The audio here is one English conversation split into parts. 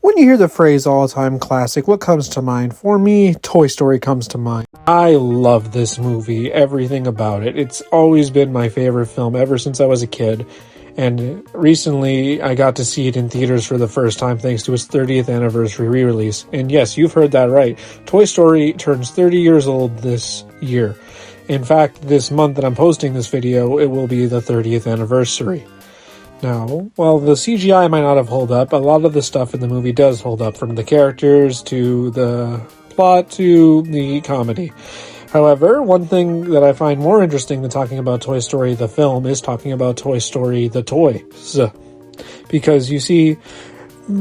When you hear the phrase all-time classic, what comes to mind? For me, Toy Story comes to mind. I love this movie, everything about it. It's always been my favorite film ever since I was a kid. And recently, I got to see it in theaters for the first time thanks to its 30th anniversary re-release. And yes, you've heard that right. Toy Story turns 30 years old this year. In fact, this month that I'm posting this video, it will be the 30th anniversary. Now, while the CGI might not have held up, a lot of the stuff in the movie does hold up, from the characters to the plot to the comedy. However, one thing that I find more interesting than talking about Toy Story the film is talking about Toy Story the toys. Because you see,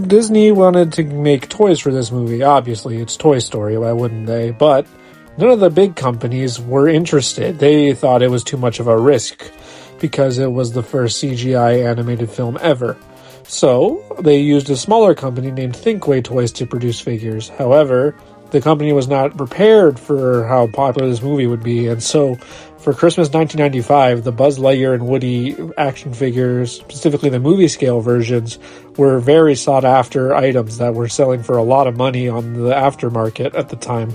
Disney wanted to make toys for this movie. Obviously, it's Toy Story, why wouldn't they? But none of the big companies were interested. They thought it was too much of a risk, because it was the first CGI animated film ever. So, they used a smaller company named Thinkway Toys to produce figures. However, the company was not prepared for how popular this movie would be, and so for Christmas 1995, the Buzz Lightyear and Woody action figures, specifically the movie scale versions, were very sought after items that were selling for a lot of money on the aftermarket at the time.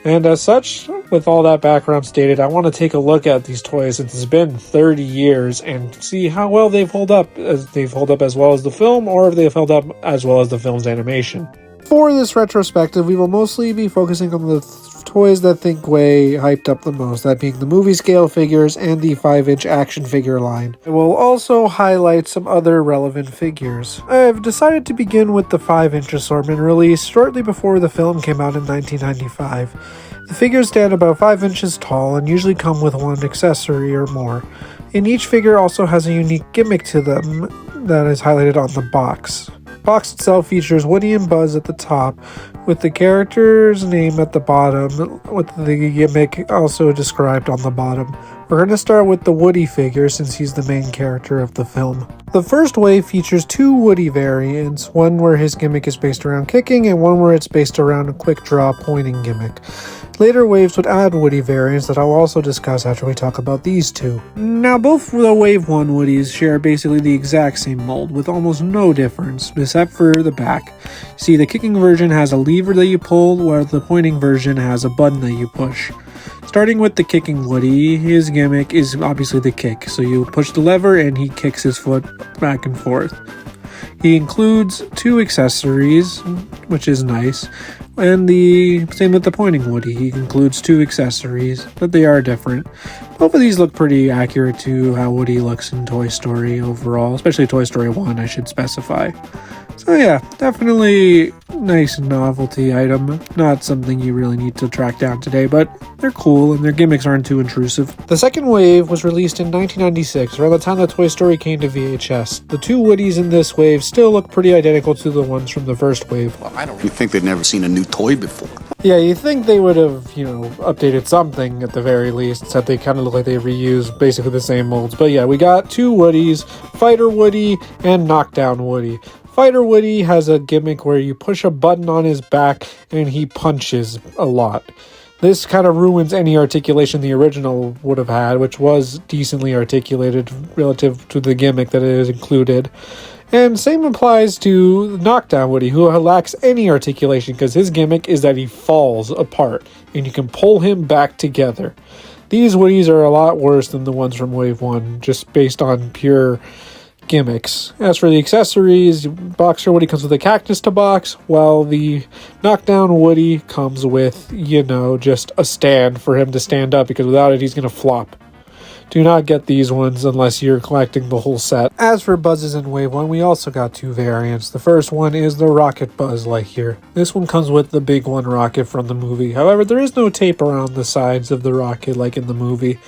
And as such, with all that background stated, I want to take a look at these toys since it's been 30 years and see how well they've held up. As they've held up as well as the film, or if they've held up as well as the film's animation. For this retrospective, we will mostly be focusing on the toys that Thinkway hyped up the most, that being the movie scale figures and the 5-inch action figure line. I will also highlight some other relevant figures. I've decided to begin with the 5-inch assortment released shortly before the film came out in 1995. The figures stand about 5 inches tall and usually come with one accessory or more. And each figure also has a unique gimmick to them that is highlighted on the box. The box itself features Woody and Buzz at the top, with the character's name at the bottom, with the gimmick also described on the bottom. We're going to start with the Woody figure since he's the main character of the film. The first wave features two Woody variants, one where his gimmick is based around kicking and one where it's based around a quick draw pointing gimmick. Later waves would add Woody variants that I'll also discuss after we talk about these two. Now, both the Wave 1 Woodies share basically the exact same mold, with almost no difference, except for the back. See, the kicking version has a lever that you pull, while the pointing version has a button that you push. Starting with the kicking Woody, his gimmick is obviously the kick, so you push the lever and he kicks his foot back and forth. He includes two accessories, which is nice, and the same with the pointing Woody. He includes two accessories, but they are different. Both of these look pretty accurate to how Woody looks in Toy Story overall, especially Toy Story 1, I should specify. So yeah, definitely nice novelty item. Not something you really need to track down today, but they're cool and their gimmicks aren't too intrusive. The second wave was released in 1996, around the time that Toy Story came to VHS. The two Woodies in this wave still look pretty identical to the ones from the first wave. Well, I don't really think they'd never seen a new toy before. Yeah, you think they would have, updated something at the very least, except they kind of look like they reused basically the same molds. But yeah, we got two Woodies, Fighter Woody and Knockdown Woody. Fighter Woody has a gimmick where you push a button on his back and he punches a lot. This kind of ruins any articulation the original would have had, which was decently articulated relative to the gimmick that is included. And same applies to Knockdown Woody, who lacks any articulation because his gimmick is that he falls apart and you can pull him back together. These Woodies are a lot worse than the ones from Wave 1, just based on pure gimmicks. As for the accessories, Boxer Woody comes with a cactus to box, while the Knockdown Woody comes with, just a stand for him to stand up, because without it he's going to flop. Do not get these ones unless you're collecting the whole set. As for Buzzes in Wave 1, we also got two variants. The first one is the Rocket Buzz Lightyear. This one comes with the Big One rocket from the movie. However, there is no tape around the sides of the rocket like in the movie.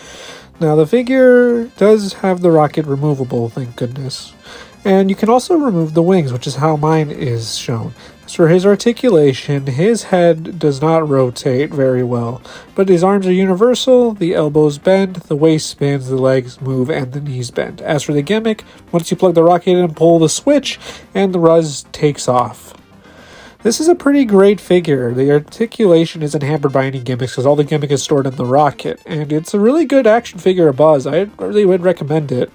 Now, the figure does have the rocket removable, thank goodness. And you can also remove the wings, which is how mine is shown. As for his articulation, his head does not rotate very well, but his arms are universal, the elbows bend, the waist spins, the legs move, and the knees bend. As for the gimmick, once you plug the rocket in and pull the switch, and the Buzz takes off. This is a pretty great figure. The articulation isn't hampered by any gimmicks because all the gimmick is stored in the rocket, and it's a really good action figure of Buzz. I really would recommend it.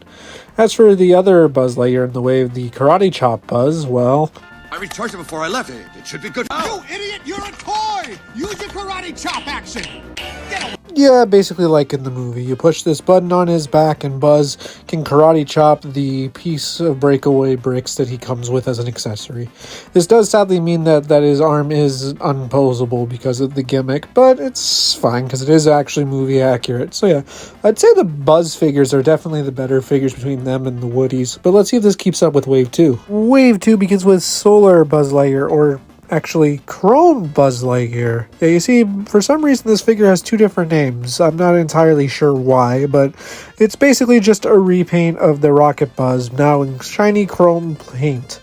As for the other Buzz Lightyear in the wave, the Karate Chop Buzz, well, I recharged it before I left. It should be good. You idiot! You're a toy! Use your karate chop action! Get away! Yeah, basically like in the movie. You push this button on his back and Buzz can karate chop the piece of breakaway bricks that he comes with as an accessory. This does sadly mean that his arm is unposable because of the gimmick, but it's fine because it is actually movie accurate. So yeah, I'd say the Buzz figures are definitely the better figures between them and the Woodies, but let's see if this keeps up with Wave 2. Wave 2 begins with Solar Buzz Lightyear, or actually Chrome Buzz Lightyear. Yeah, you see, for some reason this figure has two different names. I'm not entirely sure why, but it's basically just a repaint of the Rocket Buzz, now in shiny chrome paint,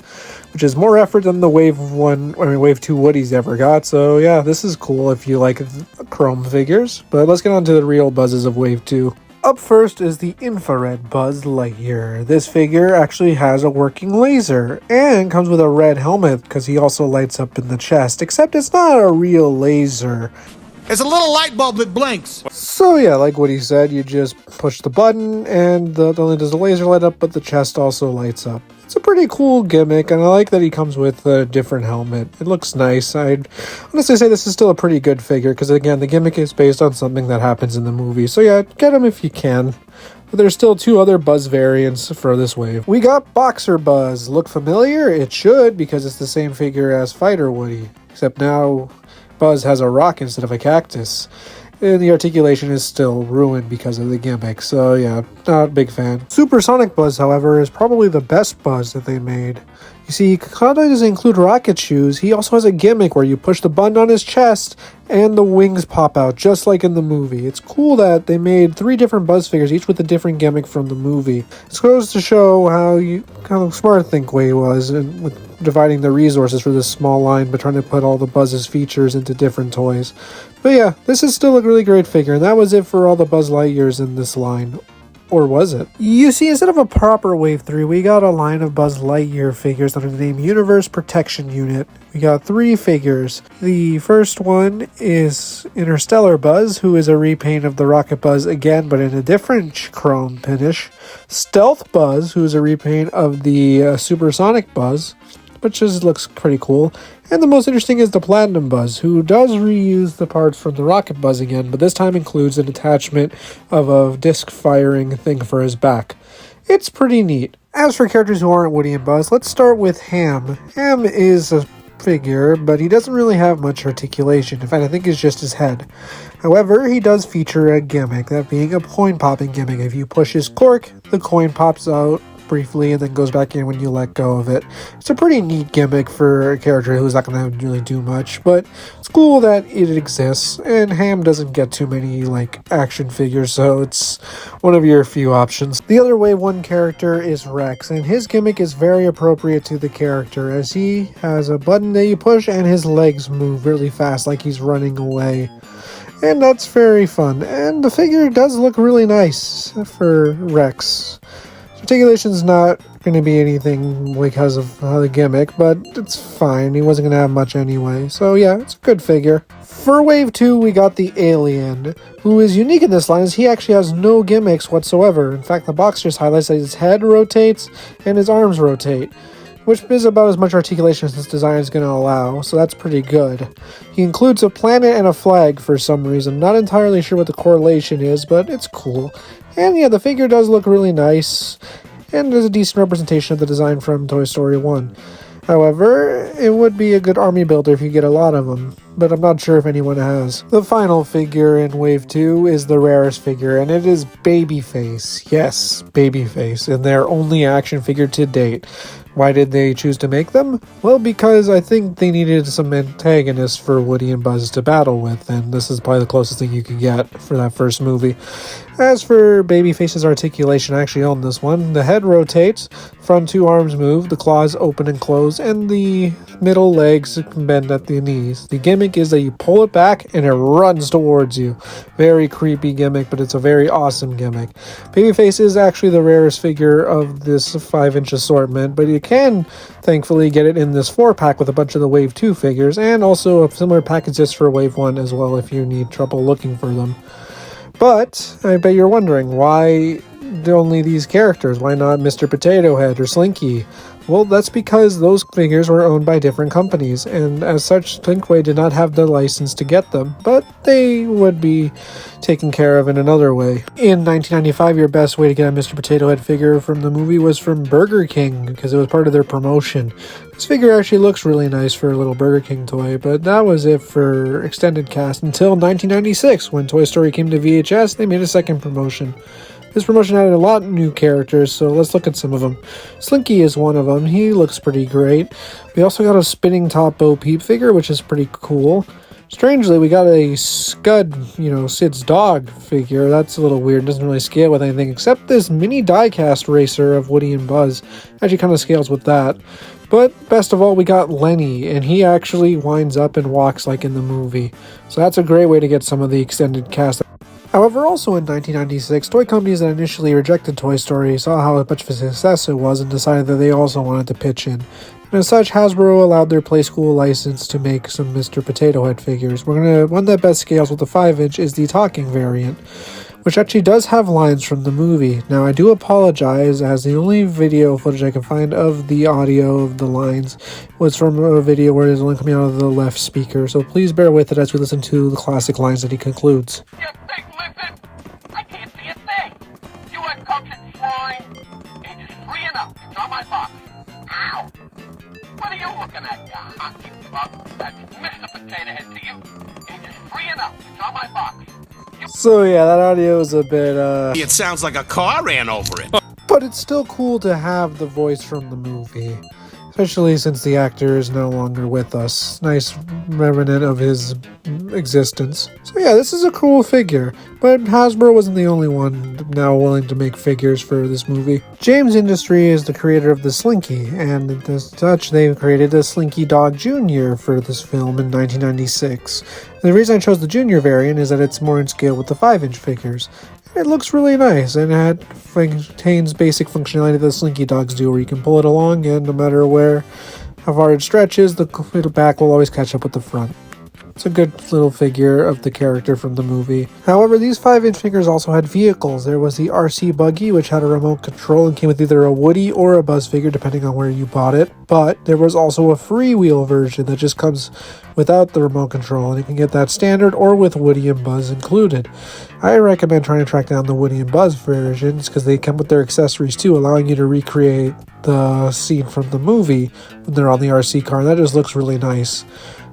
which is more effort than the Wave 2 Woodies ever got. So yeah, this is cool if you like chrome figures. But let's get on to the real Buzzes of Wave 2. Up first is the Infrared Buzz Lightyear. This figure actually has a working laser and comes with a red helmet because he also lights up in the chest, except it's not a real laser. It's a little light bulb that blinks. So yeah, like what he said, you just push the button and not only does the laser light up, but the chest also lights up. It's a pretty cool gimmick, and I like that he comes with a different helmet. It looks nice. I'd honestly say this is still a pretty good figure, because again, the gimmick is based on something that happens in the movie. So yeah, get him if you can. But there's still two other Buzz variants for this wave. We got Boxer Buzz. Look familiar? It should, because it's the same figure as Fighter Woody, except now Buzz has a rock instead of a cactus. And the articulation is still ruined because of the gimmick, so yeah, not a big fan. Supersonic Buzz, however, is probably the best Buzz that they made. You see, he not only does he include rocket shoes, he also has a gimmick where you push the button on his chest and the wings pop out, just like in the movie. It's cool that they made 3 different Buzz figures, each with a different gimmick from the movie. This goes to show how smart Thinkway was and with dividing the resources for this small line, but trying to put all the Buzz's features into different toys. But yeah, this is still a really great figure, and that was it for all the Buzz Lightyears in this line. Or was it? You see, instead of a proper Wave 3, we got a line of Buzz Lightyear figures under the name Universe Protection Unit. We got 3 figures. The first one is Interstellar Buzz, who is a repaint of the Rocket Buzz again, but in a different chrome finish. Stealth Buzz, who is a repaint of the Supersonic Buzz, which looks pretty cool. And the most interesting is the Platinum Buzz, who does reuse the parts from the Rocket Buzz again, but this time includes an attachment of a disc-firing thing for his back. It's pretty neat. As for characters who aren't Woody and Buzz, let's start with Ham. Ham is a figure, but he doesn't really have much articulation. In fact, I think it's just his head. However, he does feature a gimmick, that being a coin-popping gimmick. If you push his cork, the coin pops out briefly and then goes back in when you let go of it. It's a pretty neat gimmick for a character who's not going to really do much, but it's cool that it exists, and Ham doesn't get too many action figures, so it's one of your few options. The other Wave 1 character is Rex, and his gimmick is very appropriate to the character, as he has a button that you push and his legs move really fast like he's running away. And that's very fun, and the figure does look really nice for Rex. Articulation's not going to be anything because of the gimmick, but it's fine. He wasn't going to have much anyway. So yeah, it's a good figure. For Wave 2, we got the Alien, who is unique in this line as he actually has no gimmicks whatsoever. In fact, the box just highlights that his head rotates and his arms rotate, which is about as much articulation as this design is going to allow, so that's pretty good. He includes a planet and a flag for some reason. Not entirely sure what the correlation is, but it's cool. And yeah, the figure does look really nice, and there's a decent representation of the design from Toy Story 1. However, it would be a good army builder if you get a lot of them, but I'm not sure if anyone has. The final figure in Wave 2 is the rarest figure, and it is Babyface. Yes, Babyface, and their only action figure to date. Why did they choose to make them? Well, because I think they needed some antagonists for Woody and Buzz to battle with, and this is probably the closest thing you could get for that first movie. As for Babyface's articulation, I actually own this one. The head rotates, front 2 arms move, the claws open and close, and the middle legs bend at the knees. The gimmick is that you pull it back and it runs towards you. Very creepy gimmick, but it's a very awesome gimmick. Babyface is actually the rarest figure of this 5-inch assortment, but you can thankfully get it in this 4-pack with a bunch of the Wave 2 figures, and also a similar pack exists for Wave 1 as well if you need trouble looking for them. But I bet you're wondering, why only these characters? Why not Mr. Potato Head or Slinky? Well, that's because those figures were owned by different companies, and as such, Slinky did not have the license to get them, but they would be taken care of in another way. In 1995, your best way to get a Mr. Potato Head figure from the movie was from Burger King, because it was part of their promotion. This figure actually looks really nice for a little Burger King toy, but that was it for extended cast until 1996, when Toy Story came to VHS. They made a second promotion. This promotion added a lot of new characters, so let's look at some of them. Slinky is one of them. He looks pretty great. We also got a spinning top Bo Peep figure, which is pretty cool. Strangely, we got a Scud, Sid's dog figure. That's a little weird. Doesn't really scale with anything, except this mini die-cast racer of Woody and Buzz. Actually kind of scales with that. But best of all, we got Lenny, and he actually winds up and walks like in the movie. So that's a great way to get some of the extended cast. However, also in 1996, toy companies that initially rejected Toy Story saw how much of a success it was and decided that they also wanted to pitch in. And as such, Hasbro allowed their Playskool license to make some Mr. Potato Head figures. One that best scales with the 5-inch is the talking variant, which actually does have lines from the movie. Now, I do apologize, as the only video footage I can find of the audio of the lines was from a video where there's only coming out of the left speaker, so please bear with it as we listen to the classic lines that he concludes. You big lizard! I can't see a thing! You unconscious swine! It's free enough. It's on my box. Ow! What are you looking at, you hockey bug? That's Mr. Potato Head to you. It's free enough. It's on my box. So yeah, that audio is a bit, It sounds like a car ran over it. but it's still cool to have the voice from the movie. Especially since the actor is no longer with us. Nice remnant of his existence. So yeah, this is a cool figure. But Hasbro wasn't the only one now willing to make figures for this movie. James Industry is the creator of the Slinky, and as such, they created the Slinky Dog Jr. for this film in 1996. The reason I chose the Junior variant is that it's more in scale with the 5-inch figures. It looks really nice, and it contains basic functionality that the Slinky dogs do, where you can pull it along, and no matter how far it stretches, the little back will always catch up with the front. It's a good little figure of the character from the movie. However, these 5-inch figures also had vehicles. There was the RC Buggy, which had a remote control and came with either a Woody or a Buzz figure, depending on where you bought it. But there was also a freewheel version that just comes without the remote control, and you can get that standard or with Woody and Buzz included. I recommend trying to track down the Woody and Buzz versions because they come with their accessories too, allowing you to recreate the scene from the movie when they're on the RC car, and that just looks really nice.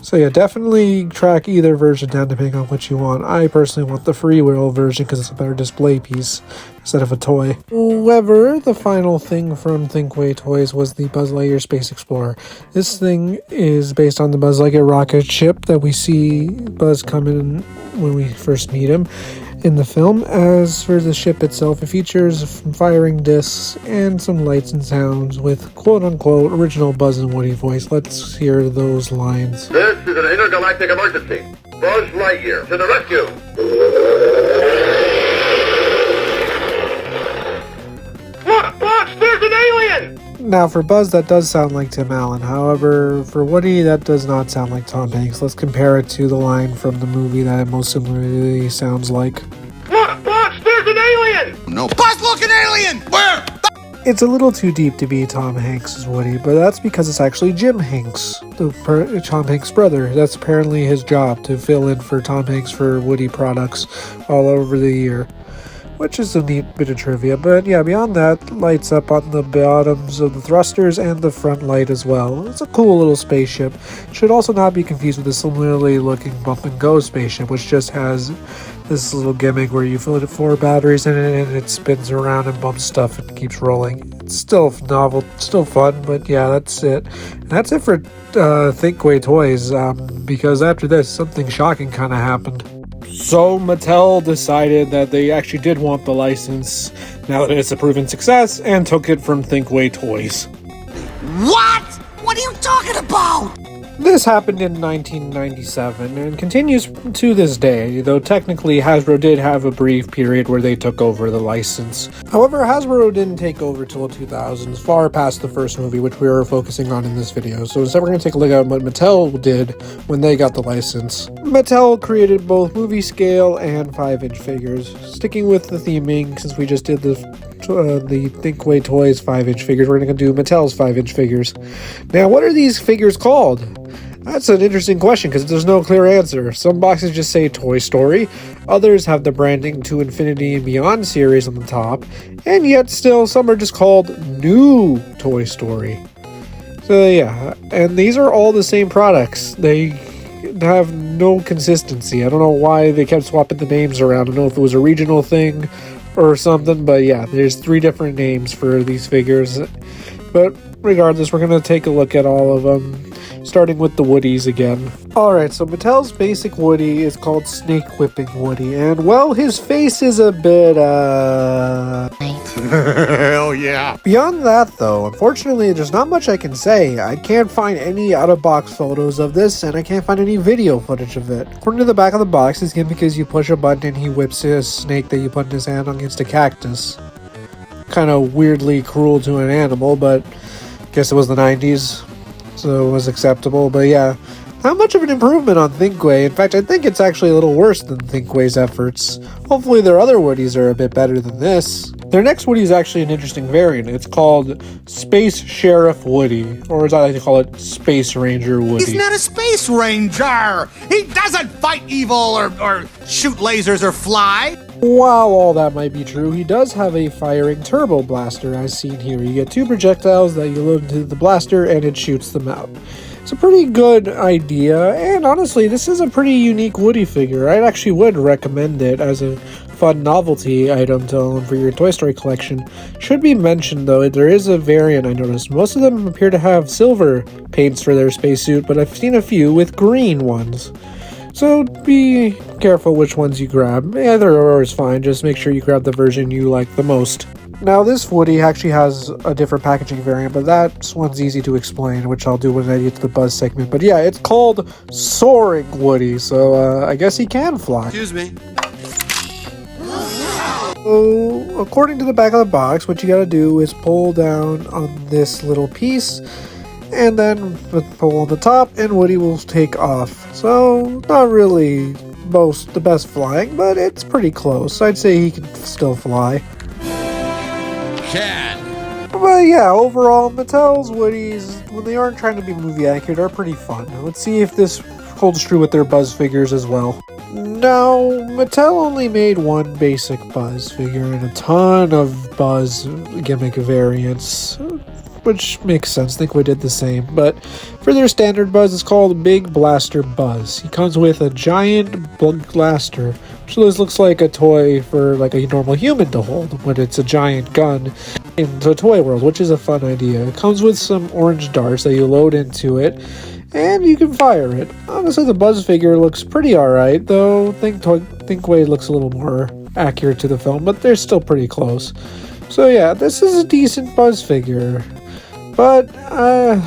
So yeah, definitely track either version down depending on what you want. I personally want the freewheel version because it's a better display piece instead of a toy. However, the final thing from Thinkway Toys was the Buzz Lightyear Space Explorer. This thing is based on the Buzz Lightyear rocket ship that we see Buzz come in when we first meet him in the film. As for the ship itself, it features firing discs and some lights and sounds with quote-unquote original Buzz and Woody voice. Let's hear those lines. This is an intergalactic emergency. Buzz Lightyear to the rescue! Look, Buzz, there's an alien! Now for Buzz, that does sound like Tim Allen. However, for Woody, that does not sound like Tom Hanks. Let's compare it to the line from the movie that it most similarly sounds like. Look, Buzz, there's an alien! No. Buzz, look, an alien! Where? It's a little too deep to be Tom Hanks' Woody, but that's because it's actually Jim Hanks, Tom Hanks' brother. That's apparently his job, to fill in for Tom Hanks for Woody products all over the year, which is a neat bit of trivia. But yeah, beyond that, lights up on the bottoms of the thrusters and the front light as well. It's a cool little spaceship. Should also not be confused with the similarly looking Bump and Go spaceship, which just has this little gimmick where you fill it with 4 batteries in it and it spins around and bumps stuff and keeps rolling. It's still novel, still fun, but yeah, that's it. And that's it for Thinkway Toys, because after this, something shocking kind of happened. So Mattel decided that they actually did want the license now that it's a proven success and took it from Thinkway Toys. What? What are you talking about? This happened in 1997 and continues to this day, though technically Hasbro did have a brief period where they took over the license. However, Hasbro didn't take over till 2000s, far past the first movie, which we are focusing on in this video. So instead we're going to take a look at what Mattel did when they got the license. Mattel created both movie scale and 5-inch figures, sticking with the theming since we just did the the Thinkway Toys 5-inch figures. We're going to do Mattel's 5-inch figures. Now, what are these figures called? That's an interesting question because there's no clear answer. Some boxes just say Toy Story, others have the branding To Infinity and Beyond series on the top, and yet still some are just called New Toy Story. So yeah, and these are all the same products. They have no consistency. I don't know why they kept swapping the names around. I don't know if it was a regional thing or something, but yeah, there's 3 different names for these figures. But regardless, we're going to take a look at all of them, starting with the Woodies again. Alright, so Mattel's basic Woody is called Snake Whipping Woody, and well, his face is a bit, Hell yeah. Beyond that, though, unfortunately, there's not much I can say. I can't find any out-of-box photos of this, and I can't find any video footage of it. According to the back of the box, his gimmick is you push a button and he whips a snake that you put in his hand against a cactus. Kind of weirdly cruel to an animal, but I guess it was the 90s, so it was acceptable. But yeah, not much of an improvement on Thinkway. In fact, I think it's actually a little worse than Thinkway's efforts. Hopefully their other Woodies are a bit better than this. Their next Woody is actually an interesting variant. It's called Space Sheriff Woody, or as I like to call it, Space Ranger Woody. He's not a space ranger. He doesn't fight evil or shoot lasers or fly. While all that might be true, he does have a firing turbo blaster as seen here. You get 2 projectiles that you load into the blaster and it shoots them out. It's a pretty good idea, and honestly, this is a pretty unique Woody figure. I actually would recommend it as a fun novelty item to own for your Toy Story collection. Should be mentioned though, there is a variant I noticed. Most of them appear to have silver paints for their spacesuit, but I've seen a few with green ones. So be careful which ones you grab. Either or is fine, just make sure you grab the version you like the most. Now this Woody actually has a different packaging variant, but that one's easy to explain, which I'll do when I get to the Buzz segment. But yeah, it's called Soaring Woody, so I guess he can fly. Excuse me. So according to the back of the box, what you gotta do is pull down on this little piece, and then pull on the top, and Woody will take off. So not really the best flying, but it's pretty close. I'd say he can still fly. But yeah, overall, Mattel's Woodies, when they aren't trying to be movie accurate, are pretty fun. Let's see if this holds true with their Buzz figures as well. Now, Mattel only made 1 basic Buzz figure and a ton of Buzz gimmick variants, which makes sense. Thinkway did the same. But for their standard Buzz, it's called Big Blaster Buzz. He comes with a giant blaster, which looks like a toy for like a normal human to hold, but it's a giant gun in the toy world, which is a fun idea. It comes with some orange darts that you load into it, and you can fire it. Honestly, the Buzz figure looks pretty alright, though Thinkway looks a little more accurate to the film, but they're still pretty close. So yeah, this is a decent Buzz figure. But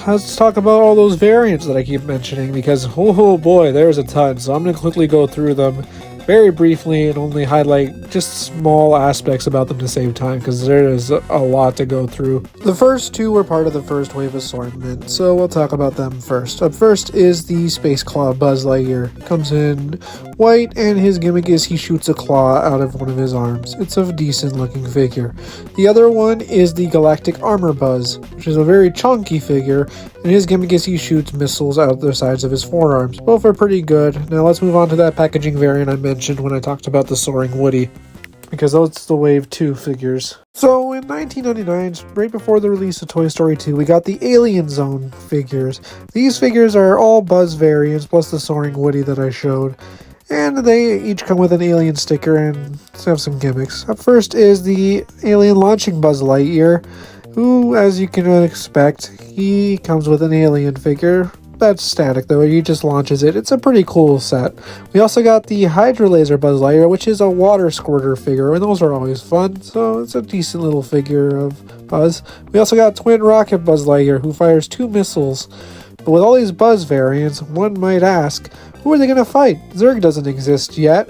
let's talk about all those variants that I keep mentioning, because oh boy, there's a ton. So I'm going to quickly go through them very briefly and only highlight just small aspects about them to save time, because there is a lot to go through. The first 2 were part of the first wave assortment, so we'll talk about them first. Up first is the Space Claw Buzz Lightyear. Comes in white, and his gimmick is he shoots a claw out of one of his arms. It's a decent looking figure. The other one is the Galactic Armor Buzz, which is a very chunky figure, and his gimmick is he shoots missiles out the sides of his forearms. Both are pretty good. Now let's move on to that packaging variant I mentioned when I talked about the Soaring Woody, because that's the Wave 2 figures. So in 1999, right before the release of Toy Story 2, we got the Alien Zone figures. These figures are all Buzz variants, plus the Soaring Woody that I showed. And they each come with an alien sticker and have some gimmicks. Up first is the alien launching Buzz Lightyear, who, as you can expect, he comes with an alien figure. That's static though, he just launches it. It's a pretty cool set. We also got the Hydra Laser Buzz Lightyear, which is a water squirter figure, and those are always fun, so it's a decent little figure of Buzz. We also got Twin Rocket Buzz Lightyear, who fires 2 missiles. But with all these Buzz variants, one might ask, who are they going to fight? Zurg doesn't exist yet,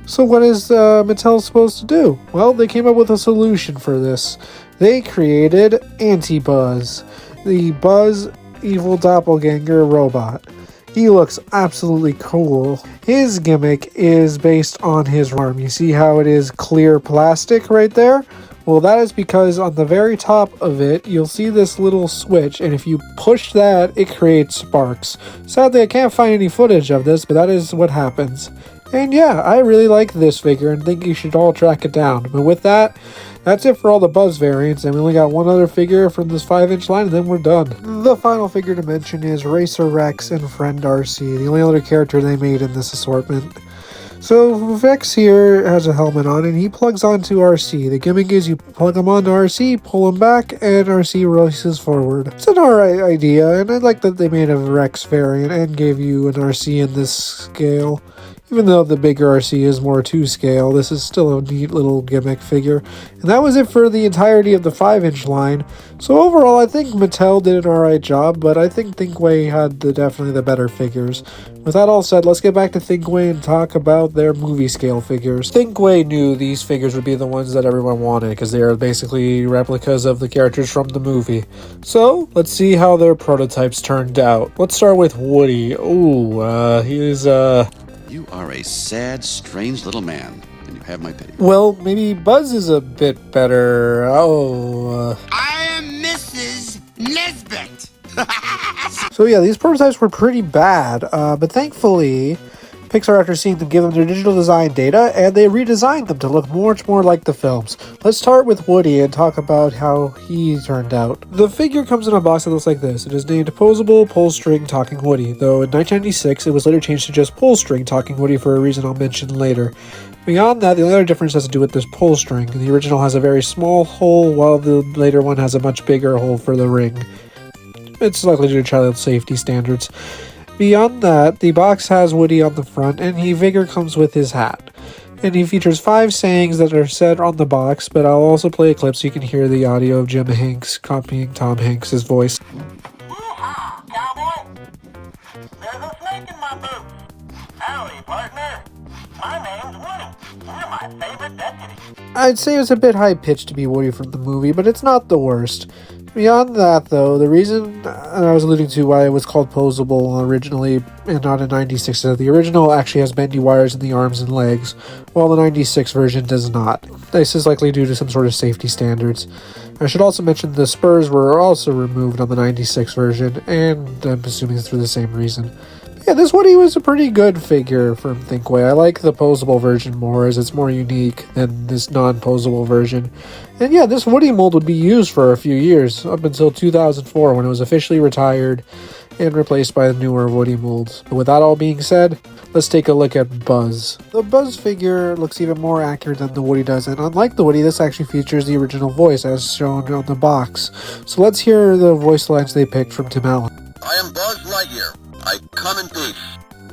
so what is Mattel supposed to do? Well, they came up with a solution for this. They created Anti-Buzz, the Buzz evil doppelganger robot. He looks absolutely cool. His gimmick is based on his arm. You see how it is clear plastic right there? Well, that is because on the very top of it, you'll see this little switch, and if you push that, it creates sparks. Sadly, I can't find any footage of this, but that is what happens. And yeah, I really like this figure and think you should all track it down. But with that, that's it for all the Buzz variants, and we only got one other figure from this 5-inch line, and then we're done. The final figure to mention is Racer Rex and Friend RC, the only other character they made in this assortment. So Rex here has a helmet on, and he plugs onto RC. The gimmick is you plug him onto RC, pull him back, and RC races forward. It's an alright idea, and I like that they made a Rex variant and gave you an RC in this scale. Even though the bigger RC is more to scale, this is still a neat little gimmick figure. And that was it for the entirety of the 5-inch line. So overall, I think Mattel did an alright job, but I think Thinkway had definitely the better figures. With that all said, let's get back to Thinkway and talk about their movie scale figures. Thinkway knew these figures would be the ones that everyone wanted, because they are basically replicas of the characters from the movie. So, let's see how their prototypes turned out. Let's start with Woody. Ooh, he's You are a sad, strange little man, and you have my pity. Well, maybe Buzz is a bit better. I am Mrs. Nesbit. So yeah, these prototypes were pretty bad, but thankfully, Pixar, after seeing them, gave them their digital design data, and they redesigned them to look much more like the films. Let's start with Woody and talk about how he turned out. The figure comes in a box that looks like this. It is named Posable Pull String Talking Woody, though in 1996 it was later changed to just Pull String Talking Woody for a reason I'll mention later. Beyond that, the only other difference has to do with this pull string. The original has a very small hole, while the later one has a much bigger hole for the ring. It's likely due to child safety standards. Beyond that, the box has Woody on the front, and he figure comes with his hat. And he features 5 sayings that are said on the box, but I'll also play a clip so you can hear the audio of Jim Hanks copying Tom Hanks' voice. Yeehaw, cowboy! There's a snake in my boots. Howdy, partner. My name's Woody. You're my favorite deputy. I'd say it's a bit high-pitched to be Woody from the movie, but it's not the worst. Beyond that, though, the reason I was alluding to why it was called Posable originally and not in 96 is that the original actually has bendy wires in the arms and legs, while the 96 version does not. This is likely due to some sort of safety standards. I should also mention the spurs were also removed on the 96 version, and I'm assuming it's for the same reason. Yeah, this Woody was a pretty good figure from Thinkway. I like the posable version more, as it's more unique than this non-posable version. And yeah, this Woody mold would be used for a few years, up until 2004 when it was officially retired and replaced by the newer Woody molds. But with that all being said, let's take a look at Buzz. The Buzz figure looks even more accurate than the Woody does, and unlike the Woody, this actually features the original voice as shown on the box. So let's hear the voice lines they picked from Tim Allen. I am Buzz Lightyear. I come in peace.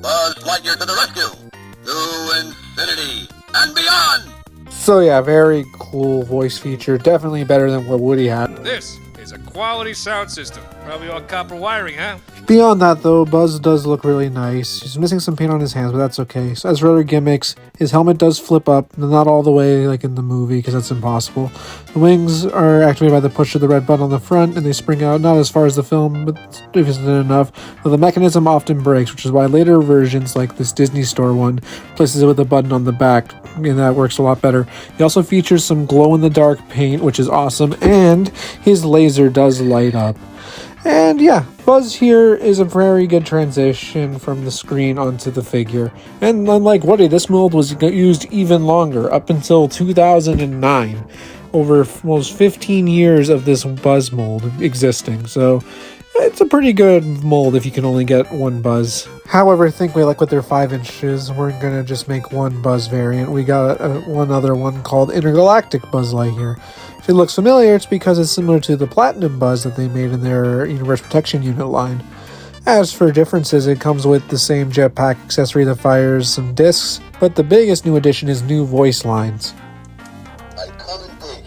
Buzz Lightyear to the rescue. To infinity and beyond. So yeah, very cool voice feature. Definitely better than what Woody had. This is a quality sound system. Probably all copper wiring, huh? Beyond that, though, Buzz does look really nice. He's missing some paint on his hands, but that's okay. So as for other gimmicks, his helmet does flip up, not all the way like in the movie, because that's impossible. The wings are activated by the push of the red button on the front, and they spring out not as far as the film, but isn't enough. But the mechanism often breaks, which is why later versions, like this Disney Store one, places it with a button on the back, and that works a lot better. He also features some glow-in-the-dark paint, which is awesome, and his laser does light up. And yeah, Buzz here is a very good transition from the screen onto the figure. And unlike Woody, this mold was used even longer, up until 2009. Over almost 15 years of this Buzz mold existing. So it's a pretty good mold if you can only get one Buzz. However, Thinkway, like with their 5 inches, we're going to just make one Buzz variant. We got one other one called Intergalactic Buzz Lightyear. If it looks familiar, it's because it's similar to the Platinum Buzz that they made in their Universe Protection Unit line. As for differences, it comes with the same jetpack accessory that fires some discs, but the biggest new addition is new voice lines. I come in peace.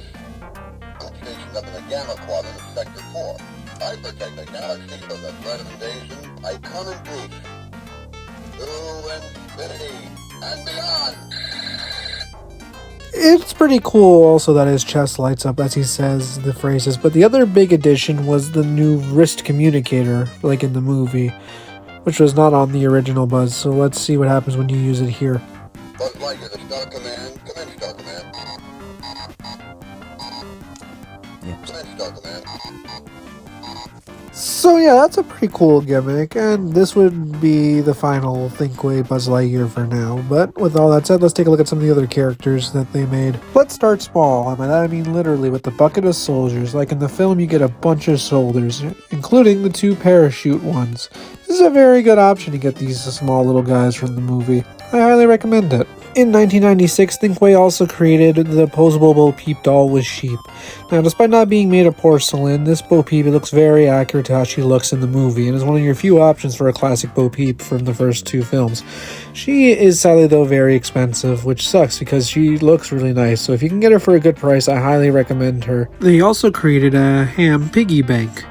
I'm stationed up in the Gamma Quadrant of Sector 4. I protect the galaxy from the threat of invasion. I come in peace. To infinity and beyond. It's pretty cool also that his chest lights up as he says the phrases, but the other big addition was the new wrist communicator, like in the movie, which was not on the original Buzz, so let's see what happens when you use it here. Buzz Lightyear, the Star Command. Come in, Star Command. Nice start, man. So yeah, that's a pretty cool gimmick, and this would be the final Thinkway Buzz Lightyear for now. But with all that said, let's take a look at some of the other characters that they made. Let's start small, and by that I mean literally with the bucket of soldiers. Like in the film, you get a bunch of soldiers, including the 2 parachute ones. This is a very good option to get these small little guys from the movie. I highly recommend it. In 1996, Thinkway also created the posable Bo Peep doll with sheep. Now, despite not being made of porcelain, this Bo Peep looks very accurate to how she looks in the movie, and is one of your few options for a classic Bo Peep from the first 2 films. She is sadly, though, very expensive, which sucks because she looks really nice, so if you can get her for a good price, I highly recommend her. They also created a ham piggy bank.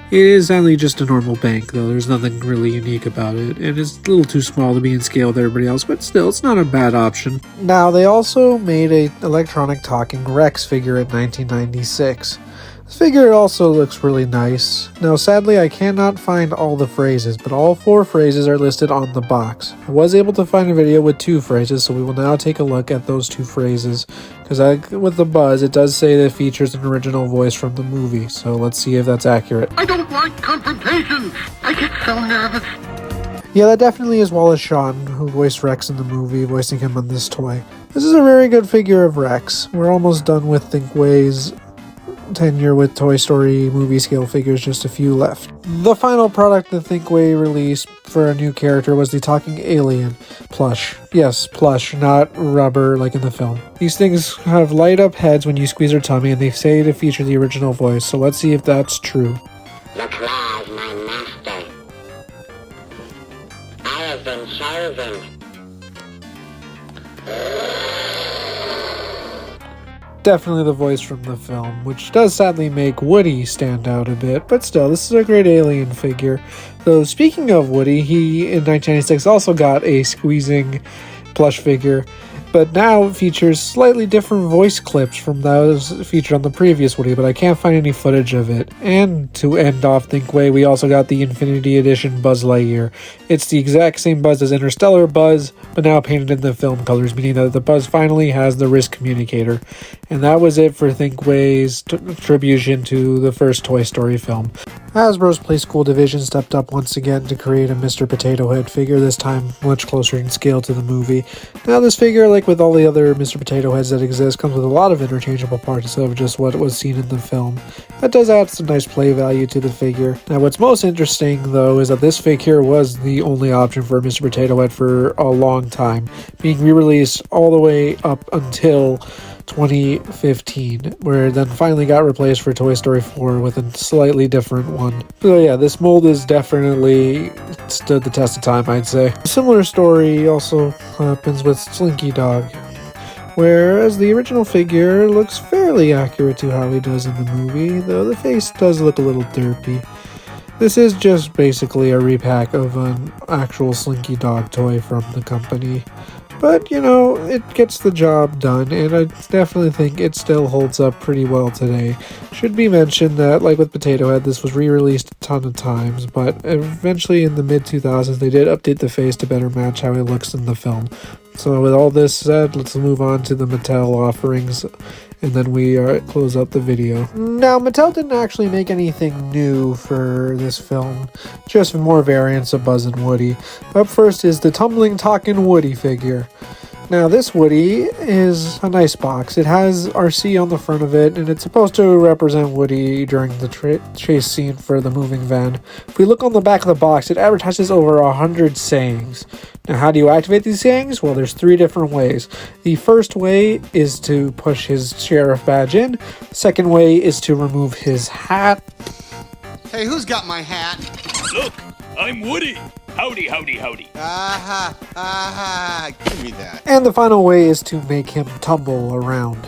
It is sadly just a normal bank, though. There's nothing really unique about it, and it's a little too small to be in scale with everybody else, but still, it's not a bad option. Now, they also made an electronic talking Rex figure in 1996. This figure also looks really nice. Now, sadly, I cannot find all the phrases, but all 4 phrases are listed on the box. I was able to find a video with 2 phrases, so we will now take a look at those 2 phrases. Because with the buzz, it does say that it features an original voice from the movie, so let's see if that's accurate. I don't like confrontation. I get so nervous. Yeah, that definitely is Wallace Shawn, who voiced Rex in the movie, voicing him on this toy. This is a very good figure of Rex. We're almost done with Thinkway's tenure with Toy Story movie scale figures, just a few left. The final product that Thinkway released for a new character was the talking alien plush. Yes, plush, not rubber like in the film. These things have light up heads when you squeeze their tummy, and they say to feature the original voice, so let's see if that's true. Look live, my master. I have been chosen. Definitely the voice from the film, which does sadly make Woody stand out a bit, but still, this is a great alien figure. Though, speaking of Woody, he in 1996 also got a squeezing plush figure, but now features slightly different voice clips from those featured on the previous Woody, but I can't find any footage of it. And to end off Thinkway, we also got the Infinity Edition Buzz Lightyear. It's the exact same Buzz as Interstellar Buzz, but now painted in the film colors, meaning that the Buzz finally has the wrist communicator. And that was it for Thinkway's contribution to the first Toy Story film. Hasbro's Play School division stepped up once again to create a Mr. Potato Head figure, this time much closer in scale to the movie. Now this figure, like with all the other Mr. Potato Heads that exist, comes with a lot of interchangeable parts instead of just what was seen in the film. That does add some nice play value to the figure. Now what's most interesting though is that this figure was the only option for Mr. Potato Head for a long time, being re-released all the way up until 2015, where it then finally got replaced for Toy Story 4 with a slightly different one. So yeah, this mold has definitely stood the test of time, I'd say. A similar story also happens with Slinky Dog, whereas the original figure looks fairly accurate to how he does in the movie, though the face does look a little derpy. This is just basically a repack of an actual Slinky Dog toy from the company. But, you know, it gets the job done, and I definitely think it still holds up pretty well today. Should be mentioned that, like with Potato Head, this was re-released a ton of times, but eventually in the mid-2000s they did update the face to better match how it looks in the film. So with all this said, let's move on to the Mattel offerings, and then we close up the video. Now, Mattel didn't actually make anything new for this film, just more variants of Buzz and Woody. Up first is the Tumbling Talking Woody figure. Now, this Woody is a nice box. It has RC on the front of it, and it's supposed to represent Woody during the chase scene for the moving van. If we look on the back of the box, it advertises over 100 sayings. Now, how do you activate these sayings? Well, there's 3 different ways. The first way is to push his sheriff badge in. The second way is to remove his hat. Hey, who's got my hat? Look, I'm Woody. Howdy, howdy, howdy. Give me that. And the final way is to make him tumble around.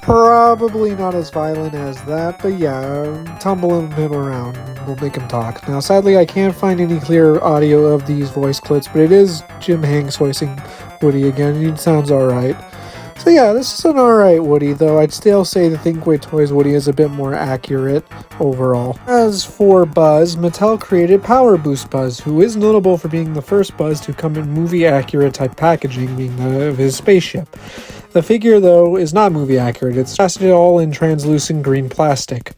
Probably not as violent as that, but yeah, tumbling him around will make him talk. Now, sadly, I can't find any clear audio of these voice clips, but it is Jim Hanks voicing Woody again, and it sounds alright. So yeah, this is an alright Woody, though I'd still say the Thinkway Toys Woody is a bit more accurate overall. As for Buzz, Mattel created Power Boost Buzz, who is notable for being the first Buzz to come in movie accurate type packaging, being that of his spaceship. The figure, though, is not movie accurate. It's casted all in translucent green plastic.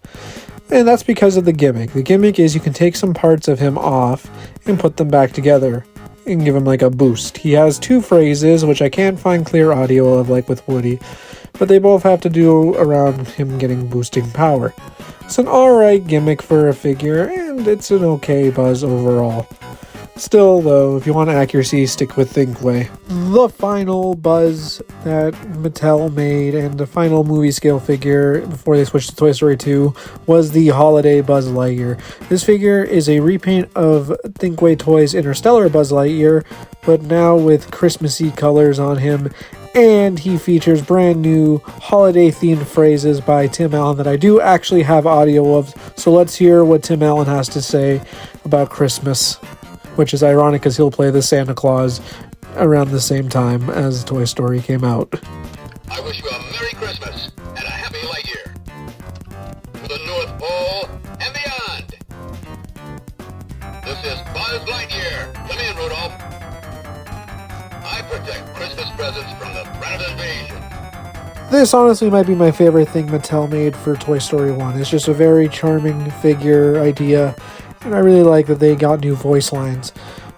And that's because of the gimmick. The gimmick is you can take some parts of him off and put them back together and give him like a boost. He has two phrases, which I can't find clear audio of like with Woody, but they both have to do around him getting boosting power. It's an alright gimmick for a figure, and it's an okay Buzz overall. Still, though, if you want accuracy, stick with Thinkway. The final Buzz that Mattel made, and the final movie scale figure before they switched to Toy Story 2, was the Holiday Buzz Lightyear. This figure is a repaint of Thinkway Toys' Interstellar Buzz Lightyear, but now with Christmassy colors on him, and he features brand new holiday-themed phrases by Tim Allen that I do actually have audio of, so let's hear what Tim Allen has to say about Christmas. Which is ironic because he'll play the Santa Claus around the same time as Toy Story came out. I wish you a Merry Christmas and a Happy Light Year. To the North Pole and beyond. This is Buzz Lightyear. Come in, Rudolph. I protect Christmas presents from the threat of invasion. This honestly might be my favorite thing Mattel made for Toy Story 1. It's just a very charming figure idea. And I really like that they got new voice lines.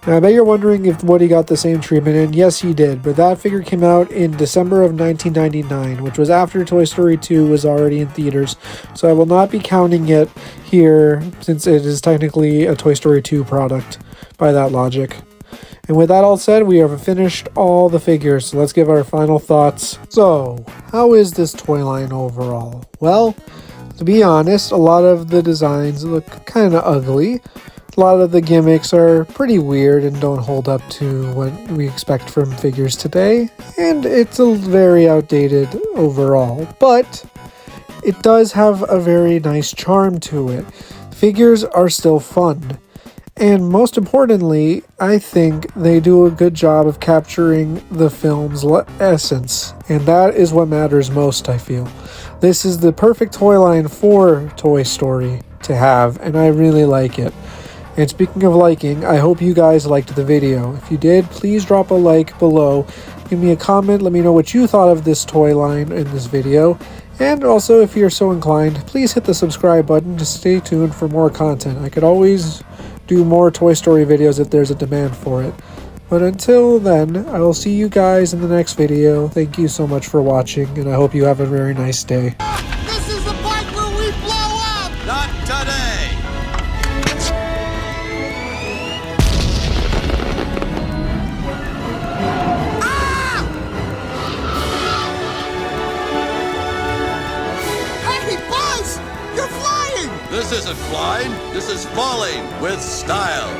Now, I bet you're wondering if Woody got the same treatment, and yes, he did, but that figure came out in December of 1999, which was after Toy Story 2 was already in theaters, so I will not be counting it here, since it is technically a Toy Story 2 product, by that logic. And with that all said, we have finished all the figures, so let's give our final thoughts. So, how is this toy line overall? Well, to be honest, a lot of the designs look kind of ugly. A lot of the gimmicks are pretty weird and don't hold up to what we expect from figures today. And it's a very outdated overall, but it does have a very nice charm to it. Figures are still fun. And most importantly, I think they do a good job of capturing the film's essence. And that is what matters most, I feel. This is the perfect toy line for Toy Story to have, and I really like it. And speaking of liking, I hope you guys liked the video. If you did, please drop a like below. Give me a comment, let me know what you thought of this toy line in this video. And also, if you're so inclined, please hit the subscribe button to stay tuned for more content. I could always do more Toy Story videos if there's a demand for it. But until then, I will see you guys in the next video. Thank you so much for watching, and I hope you have a very nice day. This is the part where we blow up! Not today! Hey, Buzz! You're flying! This isn't flying, this is falling with style.